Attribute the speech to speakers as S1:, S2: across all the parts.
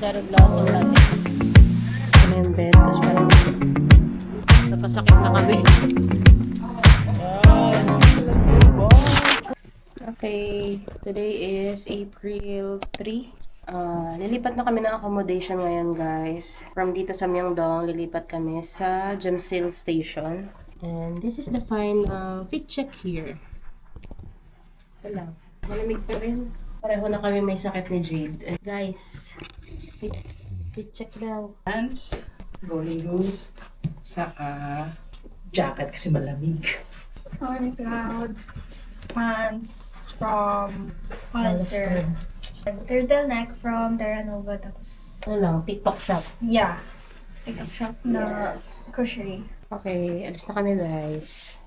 S1: cherry blossom natin. Ano yung bed? Tapos parang nagkasakit na kami. Okay, today is April 3. Lilipat na kami ng accommodation ngayon, guys. From dito sa Myeongdong, lilipat kami sa Jamsil Station. And this is the final fit check here. Ito lang. Malamig pa rin. Pareho na kami may sakit ni Jade. Guys, fit check daw.
S2: Pants, rolling goose, saka jacket kasi malamig.
S3: On cloud pants from Hollister. And turtleneck from Terranova. Tapos,
S1: Ano lang, TikTok shop.
S3: yeah. TikTok shop na
S2: Yes.
S3: grocery.
S1: Okay, alis na kami, guys.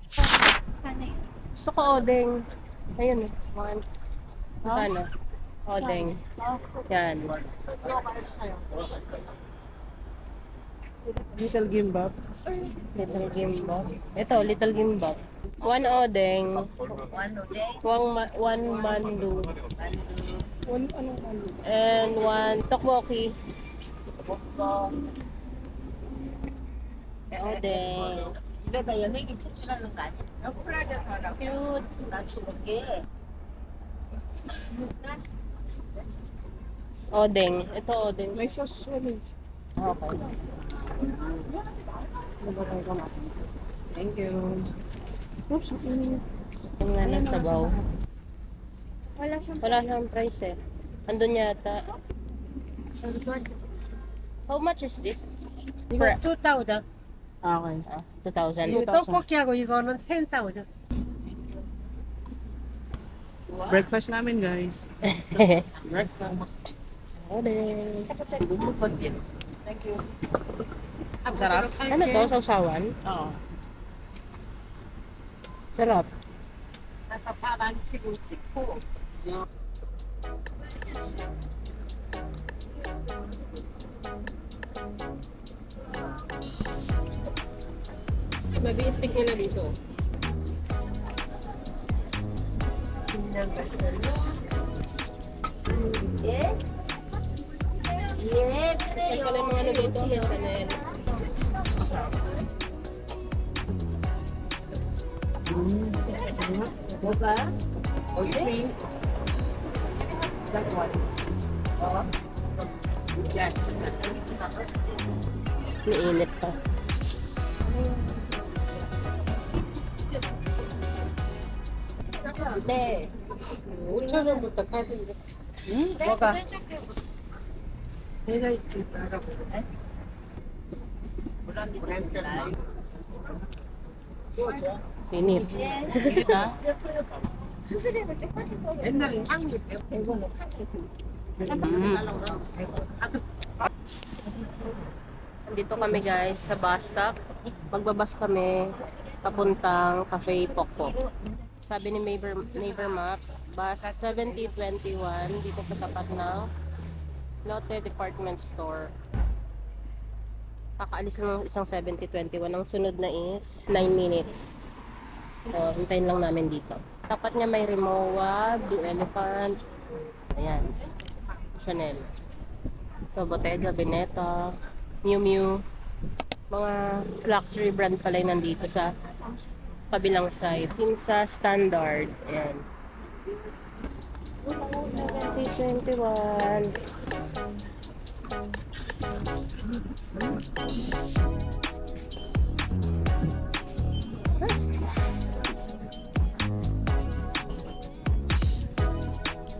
S3: Ano yun?
S1: Gusto ko odeng. Ayun, one. Ano? Odeng. Yan.
S2: Little gimbap.
S1: Little gimbap. Ito, little gimbap. One odeng. One mandu.
S2: Anong ano?
S1: And one tteokbokki. Odeng. Cute. Odeng. Ito odeng.
S2: May sauce ano?
S1: Okay.
S2: Thank you. Oops,
S1: Yung nga ng sabaw.
S3: Wala siyang
S1: Wala siyang price eh. Andun yata. How much is this?
S4: 이거 2,000.
S2: Okay.
S1: 2,000.
S4: 이거 떡볶이하고 이거는 10,000.
S2: Breakfast namin, guys. Breakfast.
S1: Odeng.
S2: Thank you. Ang sarap?
S1: Ano to? Sausawan?
S2: Oo.
S1: Sarap. Maybe stick nila dito. Check pala yung mga ano dito. May Chanel.
S2: Okay. That one. Yes.
S1: Niinit pa. Hindi.
S4: 5,000원부터 카드.
S2: 뭐가?
S4: 내가 있지.
S1: Init.
S4: 옛날에 향이 100원.
S1: Dito kami, guys, sa bus stop. Magbabas kami papuntang Cafe Pokpok. Sabi ni Neighbor Maps, bus 7021 dito sa tapat ng Lotte Department Store. Kakaalis lang ng isang 7021. Ang sunod na is 9 minutes. So, hintayin lang namin dito. Tapat niya may Rimowa, Blue Elephant. Ayan. Chanel. So, Bottega Veneta, Miu Miu. Mga luxury brand pala yung nandito sa kabilang side. Yung sa standard. Ayan. 2021.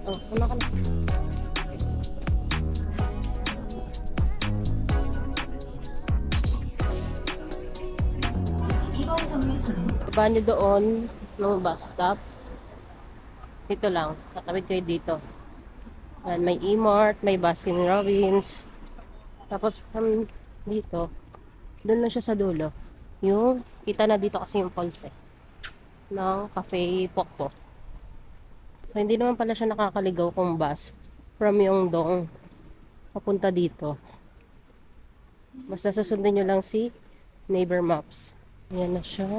S1: Oh, una ka na. Baba niyo doon ng bus stop. Dito lang. Tatawid kayo dito. Yan, may E-Mart, may Baskin Robbins. Tapos from dito, doon lang siya sa dulo. Yung, kita na dito kasi yung falls eh. Ng Cafe Pokpok. So, hindi naman pala siya nakakaligaw kung bus from Myeongdong papunta dito. Basta susundin nyo lang si Neighbor Maps. Ayan na siya.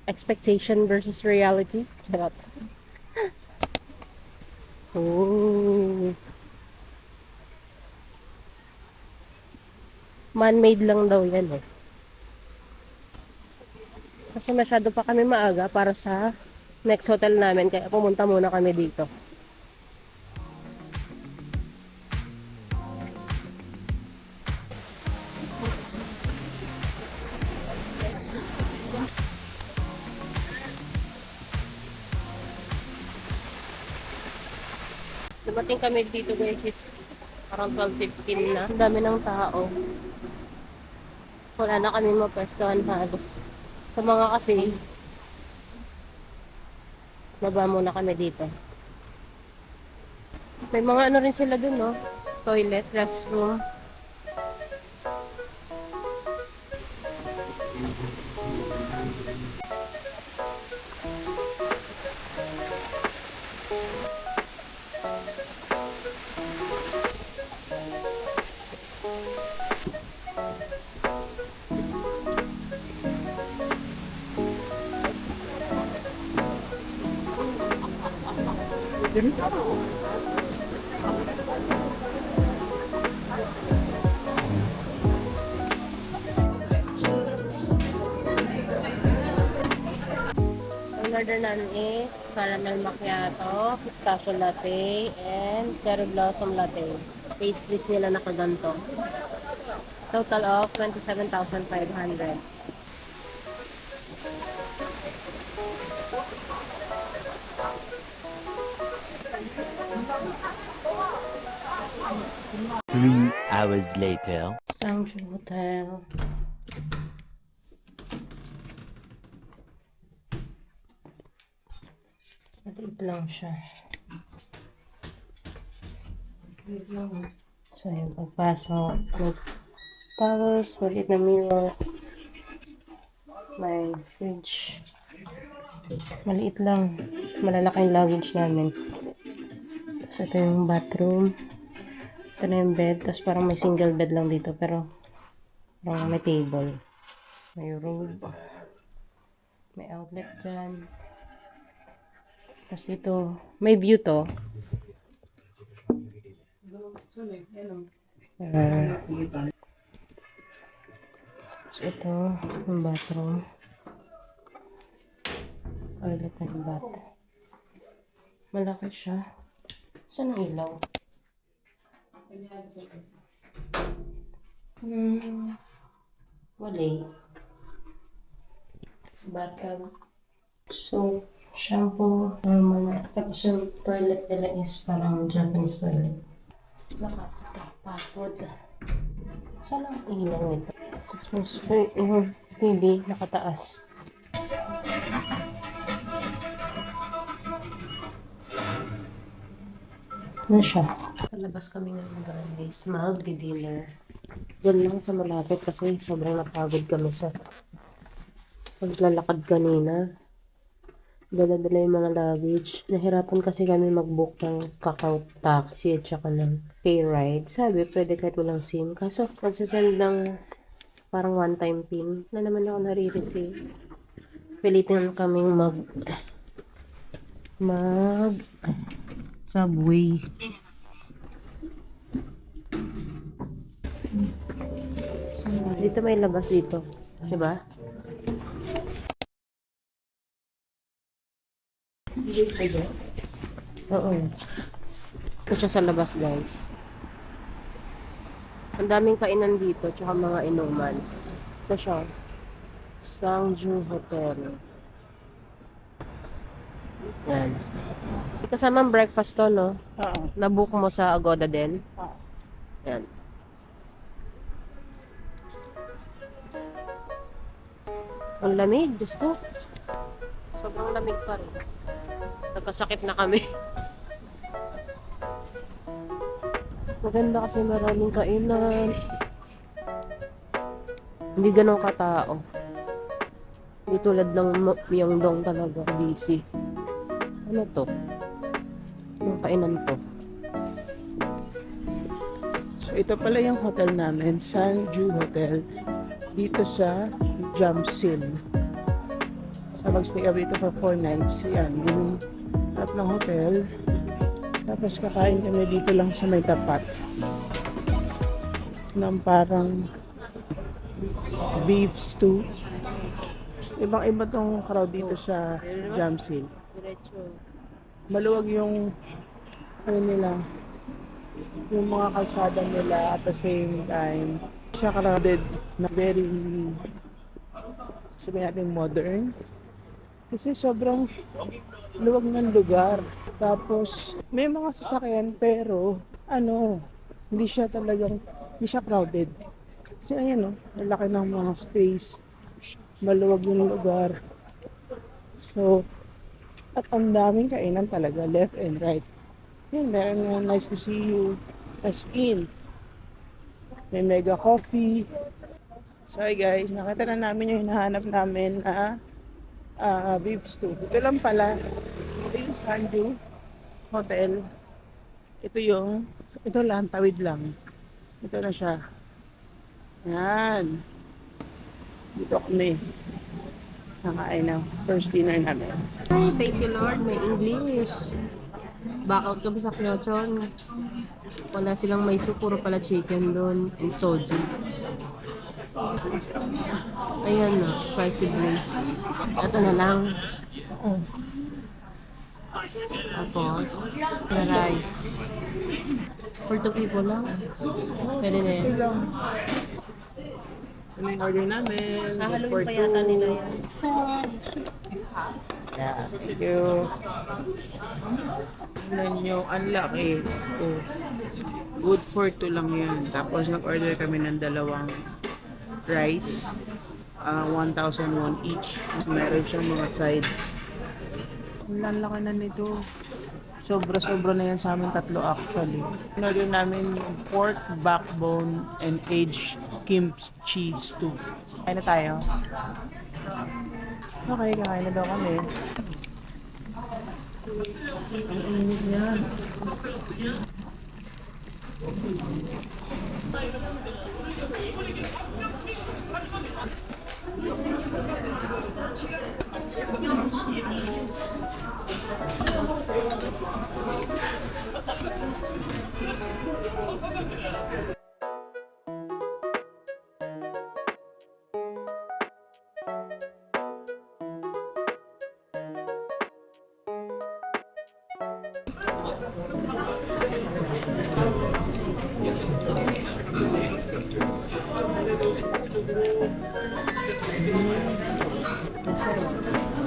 S1: Expectation versus reality. Charot. Oh. Man-made lang daw yan eh. Kasi masyado pa kami maaga para sa next hotel namin. Kaya pumunta muna kami dito. Dumating kami dito guys is parang 12:15 na. Ang dami ng tao. Wala na kami mapwestuhan halos. Sa mga cafe, baba muna kami dito. May mga ano rin sila dun, no? Toilet, restroom. Ang order namin is caramel macchiato, pistachio latte, and cherry blossom latte. Pastries nila nakaganto. Total of 27,500.
S5: Three hours later.
S1: Sanctuary Hotel. Maliit lang siya. So, yung pagpasok. May towels, maliit na mirror. May fridge. Maliit lang. Malalaki yung luggage namin. Tapos ito yung bathroom. Ito na yung bed. Tapos parang may single bed lang dito. Pero parang may table. May robe. May outlet dyan. Tapos dito, may view to. Tapos ito, yung bathroom. Toilet and bath. Malaki siya. Saan ang ilaw? Wala eh. Bathtub. So, shampoo, normal. Tapos yung toilet nila is parang Japanese toilet. Nakakapagod. Saan ang ilaw ito? Tapos yung TV nakataas. Ano siya? Palabas kami ngayon guys. Mag-dinner. Diyan lang sa malapit kasi sobrang napagod kami sa paglalakad kanina. Dala-dala yung mga luggage. Nahirapan kasi kami mag-book ng Kakao Taxi at saka ng pay ride. Sabi, pwede kahit walang SIM. Kaso, nagsasend ng parang one-time pin na naman ako nare-receive. Pilitin kaming Subway. So, dito may labas dito. Diba? Oo. Ito siya sa labas, guys. Ang daming kainan dito, tsaka mga inuman. Ito siya. Sangju Hotel. Yan. Kasamang breakfast to, no?
S2: Oo.
S1: Nabook mo sa Agoda din.
S2: Oo.
S1: Yan. Ang lamig, Diyos ko. Sobrang lamig pa rin. Nagkasakit na kami. Maganda kasi maraming kainan. Hindi ganun katao. Hindi tulad ng Myeongdong talaga. Busy. Ano to? Anong kainan to?
S2: So, ito pala yung hotel namin, Sangju Hotel. Dito sa Jamsil. So, magstay kami ito for 4 nights. Yan, yung harap ng hotel. Tapos kakain kami dito lang sa may tapat ng parang beef stew. Ibang-iba tong crowd dito sa Jamsil.
S1: Diretso.
S2: Maluwag yung ano nila, yung mga kalsada nila at the same time siya crowded na very sabihin natin modern kasi sobrang luwag ng lugar tapos may mga sasakyan pero ano hindi siya talagang hindi siya crowded kasi ayan ang laki ng mga space maluwag yung lugar so at ang daming kainan talaga left and right. Yun, meron nga nice to see you as in. May mega coffee. So hi guys, nakita na namin yung hinahanap namin na beef stew. Ito lang pala. Ito yung Sanju Hotel. Ito lang, tawid lang. Ito na siya. Yan. Dito kami. Nakain na first dinner namin.
S1: Ay, thank you Lord, may English. Back out kami sa Kyochon. Wala silang may soup, puro pala chicken doon and soju. Ayan na, spicy brace. Ito na lang. Tapos, na rice. For 2 people lang. Pwede na yan.
S2: Ito lang. Ano yung order namin?
S1: Hahaluin pa yata nila yan.
S2: Yeah, thank you. Tingnan nyo, ang laki. Oh. Good for 2 lang yan. Tapos nag-order kami ng 2 rice. 1,001 each. Meron siyang mga sides. Ang lalaki na nito. Sobra-sobra na yan sa amin 3 actually. Order namin yung pork backbone and aged kimchi cheese stew. Kain na tayo. Okay, kakain na daw kami. Ang init niya.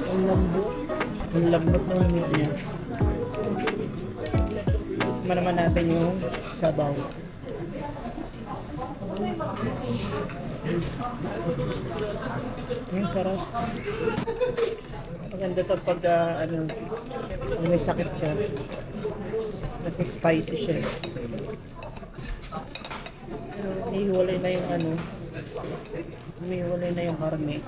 S2: Ang lambot. Ang lambot ng meat niya. Tikman naman natin yung sabaw. Yung sarap. Maganda to pag pag may sakit ka. Kasi spicy siya. Pero hihiwalay na yung humihiwalay na yung karne.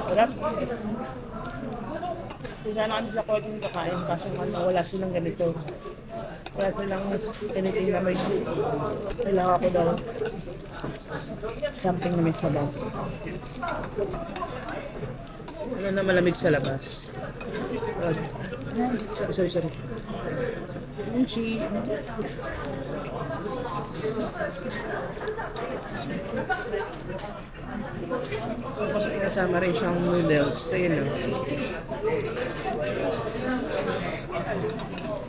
S2: Sarap. Kung sana kami sa Kodong kakain, kaso wala silang ganito. Wala silang anything na may soup. Kailangan ko daw something na may sabaw. Ano na malamig sa labas. Sorry. Kimchi. Tapos kasama rin siyang noodles. Ayun o.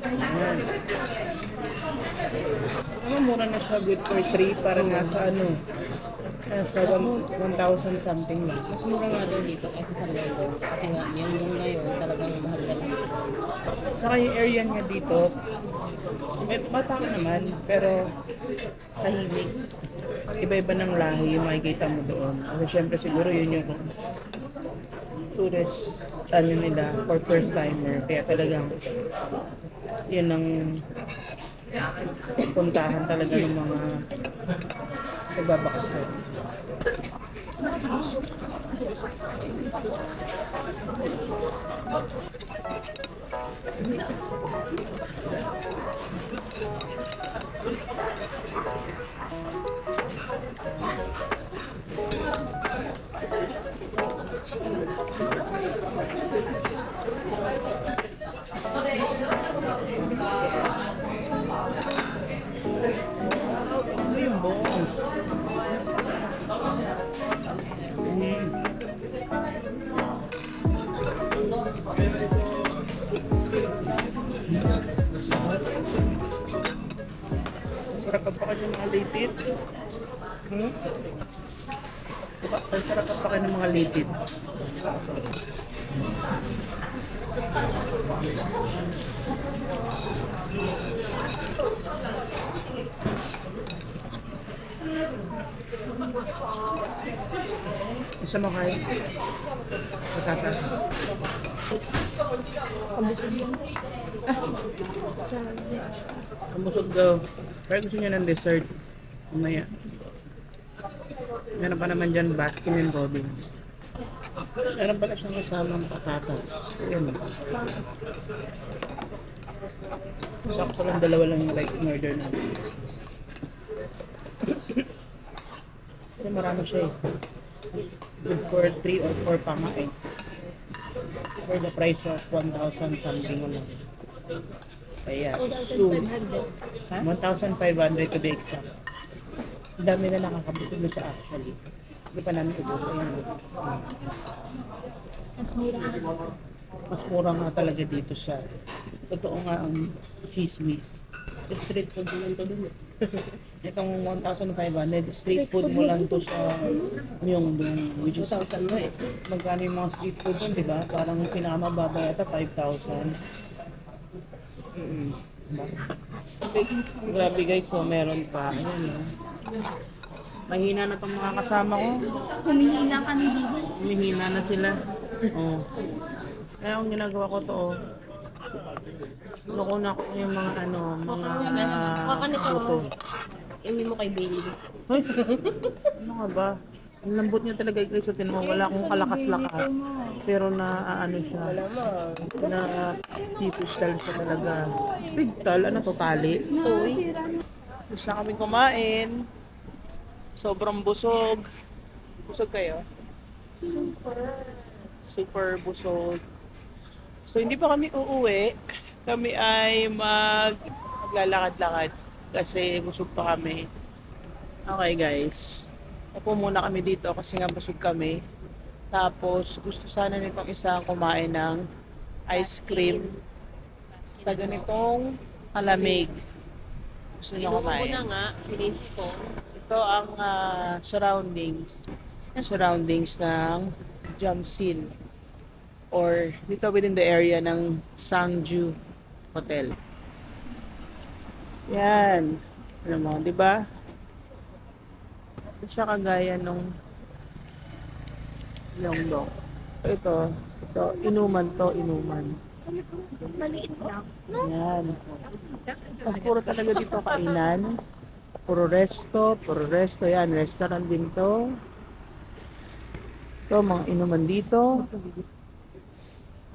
S2: Ayan. Mura na siya, good for 3. Parang nasa nasa 1,000 something lang.
S1: Mas mura nga doon dito kasi sa London. Kasi nga, yung doon ngayon, talagang mahal ka lang.
S2: Saka yung area niya dito, may bata ka naman, pero tahimik. Iba-iba ng lahi yung makikita mo doon. Kasi syempre siguro yun yung tourist nila for first timer. Kaya talagang yun ang puntahan talaga ng mga nagbabakasyon. mga litid. Hmm? Sarap ang pakain ng mga litid. Isa mo kayo? Patatas. Kamusog daw. Kaya gusto niya ng dessert. Mamaya. Meron pa naman dyan Baskin and Robbins. Meron pala siyang kasamang patatas. Ayan. Sakto lang, dalawa lang yung like in order na. Kasi marami siya eh. Good for 3 or 4 pa nga eh. For the price of 1,000 something mo lang. Kaya, soon. 1,500 to be exact. Ang dami na nakakabusog na siya actually. Hindi pa namin ubusin yun. Mas mura nga talaga dito siya. Totoo nga ang chismis.
S1: Street food naman to dun.
S2: Itong 1,500, street food mo lang to sa Myeongdong, which is
S1: 2,000 mo eh.
S2: magkano yung mga street food dun, di ba? Parang pinakamababa yata 5,000. Diba? Grabe guys, so meron pa. Ayan, no? Mahina na itong mga kasama ko.
S3: Humihina kami dito.
S2: Humihina na sila. Oh. Kaya ang ginagawa ko to, loko ko yung mga
S1: Kakanito. Imi mo kay Bailey.
S2: Hoy, ano nga ba? Ang lambot niya talaga, Grace. So, tinan mo, wala akong kalakas-lakas. Pero na, ano siya,
S1: Wala mo.
S2: na tipo style siya talaga. Big tall, ano to, tali?
S1: Uy.
S2: Gusto kami kumain. Sobrang busog. Busog kayo? Super busog. So, hindi pa kami uuwi. Kami ay maglalakad-lakad kasi busog pa kami. Okay guys. Upo muna kami dito kasi nga busog kami. Tapos gusto sana nitong isang kumain ng ice cream sa ganitong kalamig. Gusto niya
S1: Inuman ko
S2: kumain.
S1: na nga. Sinisip ko.
S2: Ito ang surroundings ng Jamsil or dito within the area ng Sangju Hotel. Yan. Ano mo, di ba? Ito siya kagaya nung Myeongdong. Ito, inuman to, inuman.
S3: Maliit lang.
S2: Yan. Tapos puro talaga dito kainan. Puro resto. Yan, restaurant din to. Ito, mga inuman dito.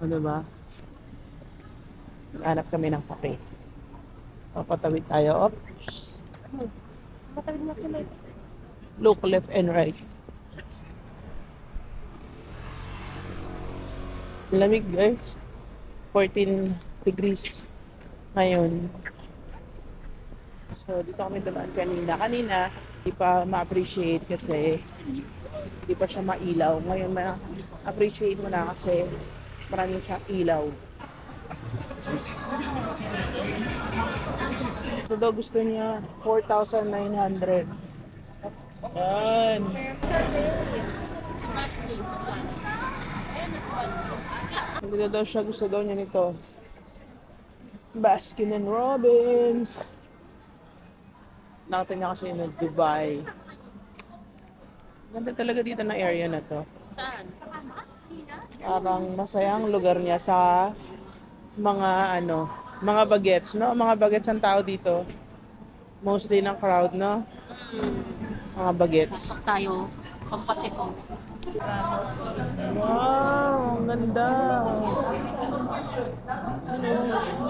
S2: Ano ba? Hanap kami ng kape. Papatawid tayo. Oops.
S1: Matawid na sila.
S2: Look left and right. Lamig guys. 14 degrees ngayon. So, dito kami dumaan kanina. Kanina, hindi pa ma-appreciate kasi hindi pa siya mailaw. Ngayon, ma-appreciate mo na kasi marami siyang ilaw. Ito daw gusto niya 4,900. Yan.
S1: Si Baskin. Ayan na si Baskin.
S2: Hindi daw siya, gusto daw niya nito. Baskin and Robbins. Nakita niya kasi yung Dubai. Ganda talaga dito na area na to.
S1: Saan?
S2: Parang masayang lugar niya sa mga mga bagets, no? Mga bagets ang tao dito. Mostly ng crowd, no? Mga bagets.
S1: Pasok tayo. Pampasipong.
S2: Wow, ang ganda.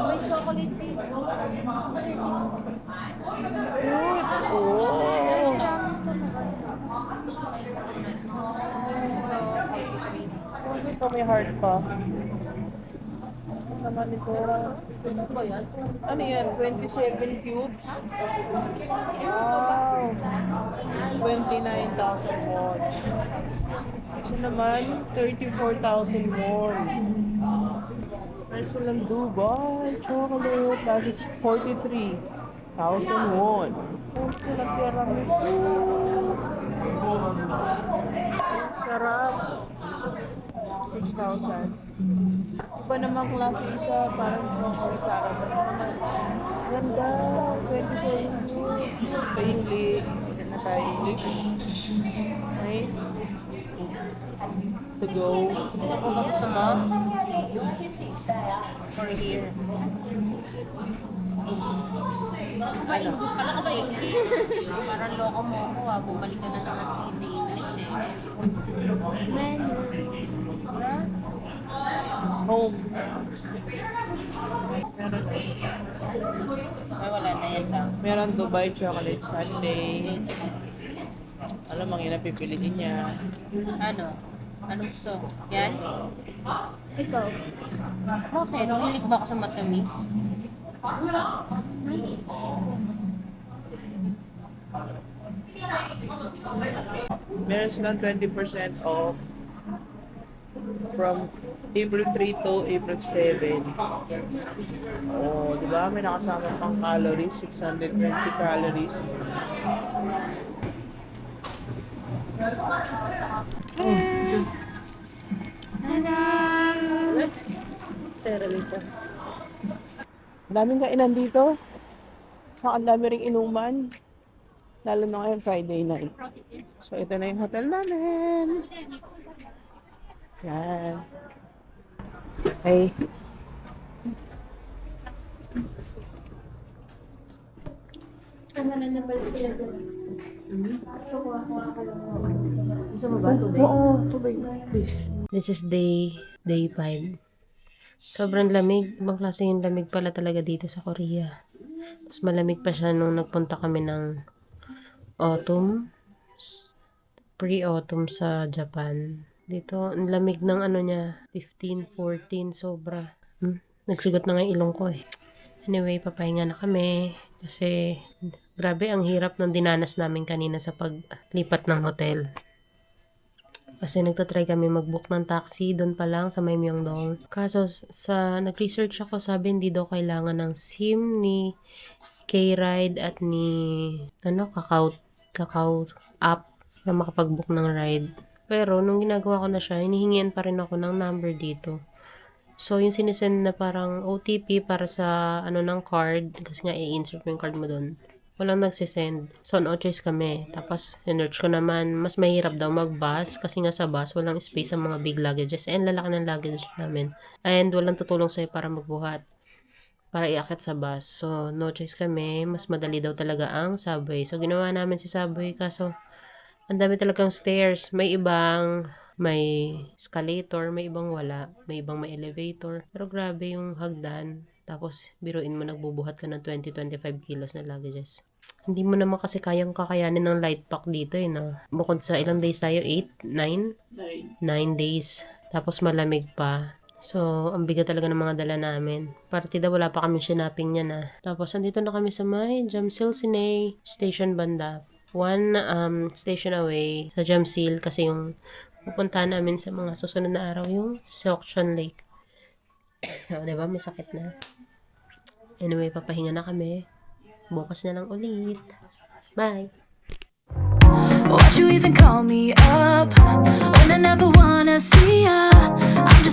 S3: May chocolate cake.
S2: Cute. Oh. Ito may heart pa. Ano naman ito?
S1: Ano ba yan?
S2: Ano yan? 27 cubes? Wow! 29,000 more. Kasi naman, 34,000 more. Meron silang Dubai chocolate. That is 43. 1,000 won. Sila tiramisu. Ang sarap. 6,000. Iba namang klase isa, parang chocolate caramel. Ganda, 27 yun. Ito English. Hindi na tayo English. Okay. To go.
S1: Sino ko ba gusto mo? Or here? Kala ko ba English? Parang loko mo ako ah. Bumalik ka na naman sa hindi English eh.
S2: Home.
S1: Ay, wala na yan lang.
S2: Meron Dubai Chocolate Sundae. Alam mo, yun ang pipiliin niya.
S1: Ano? Anong gusto? Yan?
S3: Ikaw.
S1: Bakit? Hilig ba ako sa matamis?
S2: Meron silang 20% off from April 3 to April 7. Oh, di ba? May nakasama pang calories, 620 calories. Pera nito. Ang daming kainan dito. Saka ang dami ring inuman. Lalo na ngayon Friday night. So, ito na yung hotel namin. Yan. Hey.
S1: Gusto mo ba tubig?
S2: Oo, tubig. Please.
S1: This is day 5. Sobrang lamig. Ibang klase yung lamig pala talaga dito sa Korea. Mas malamig pa siya nung nagpunta kami ng autumn. Pre-autumn sa Japan. Dito, ang lamig ng ano niya, 15, 14, sobra. Nagsugat na nga yung ilong ko eh. Anyway, papahinga na kami. Kasi, grabe, ang hirap ng dinanas namin kanina sa paglipat ng hotel. Kasi nagtatry kami mag-book ng taxi doon pa lang sa may Myeongdong. Kaso sa nag-research ako, sabi hindi daw kailangan ng SIM ni K-Ride at ni Kakao app na makapag-book ng ride. Pero nung ginagawa ko na siya, hinihingian pa rin ako ng number dito. So yung sinisend na parang OTP para sa ng card, kasi nga i-insert mo yung card mo doon. Walang nagsisend. So, no choice kami. Tapos, sinerch ko naman, mas mahirap daw mag-bus kasi nga sa bus, walang space sa mga big luggages. And lalaki ng luggage namin. And walang tutulong sa'yo para magbuhat. Para iakyat sa bus. So, no choice kami. Mas madali daw talaga ang subway. So, ginawa namin si subway. Kaso, ang dami talagang stairs. May ibang may escalator, may ibang wala. May ibang may elevator. Pero grabe yung hagdan. Tapos, biruin mo, nagbubuhat ka ng 20-25 kilos na luggages. Hindi mo naman kasi kayang kakayanin ng light pack dito eh, no? Bukod sa ilang days tayo, 8? 9 days. Tapos malamig pa. So, ang bigat talaga ng mga dala namin. Partida, wala pa kami sinapping niya na. Tapos, andito na kami sa may Jamsil Sinay Station banda. One station away sa Jamsil kasi yung pupuntahan namin sa mga susunod na araw yung Seokcheon Lake. O, diba? May sakit na. Anyway, papahinga na kami. Bukas na lang ulit. Bye!
S6: Why'd you even call me up when I never wanna see ya? I'm